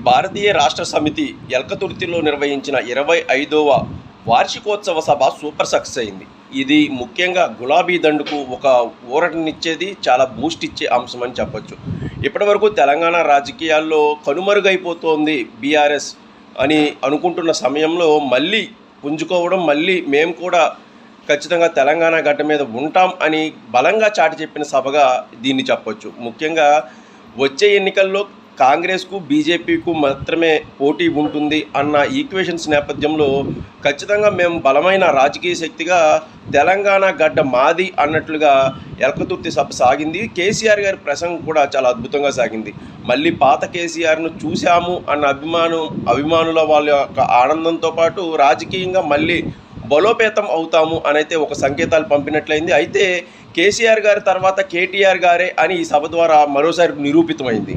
భారతీయ రాష్ట్ర సమితి ఎల్కతుర్తిలో నిర్వహించిన 25వ వార్షికోత్సవ సభ సూపర్ సక్సెస్ అయింది. ఇది ముఖ్యంగా గులాబీ దండుకు ఒక ఊరటనిచ్చేది, చాలా బూస్ట్ ఇచ్చే అంశం అని చెప్పొచ్చు. ఇప్పటివరకు తెలంగాణ రాజకీయాల్లో కనుమరుగైపోతోంది బీఆర్ఎస్ అని అనుకుంటున్న సమయంలో మళ్ళీ పుంజుకోవడం, మళ్ళీ మేము కూడా ఖచ్చితంగా తెలంగాణ గడ్డ మీద ఉంటాం అని బలంగా చాటి చెప్పిన సభగా దీన్ని చెప్పొచ్చు. ముఖ్యంగా వచ్చే ఎన్నికల్లో కాంగ్రెస్కు బీజేపీకు మాత్రమే పోటీ ఉంటుంది అన్న ఈక్వేషన్స్ నేపథ్యంలో ఖచ్చితంగా మేము బలమైన రాజకీయ శక్తిగా తెలంగాణ గడ్డ మాది అన్నట్లుగా ఎల్కతుర్తి సభ సాగింది. కేసీఆర్ గారి ప్రసంగం కూడా చాలా అద్భుతంగా సాగింది. మళ్ళీ పాత కేసీఆర్ను చూశాము అన్న అభిమానుల వాళ్ళ యొక్క ఆనందంతో పాటు రాజకీయంగా మళ్ళీ బలోపేతం అవుతాము అనైతే ఒక సంకేతాలు పంపినట్లయింది. అయితే కేసీఆర్ గారి తర్వాత కేటీఆర్ గారే అని ఈ సభ ద్వారా మరోసారి నిరూపితమైంది.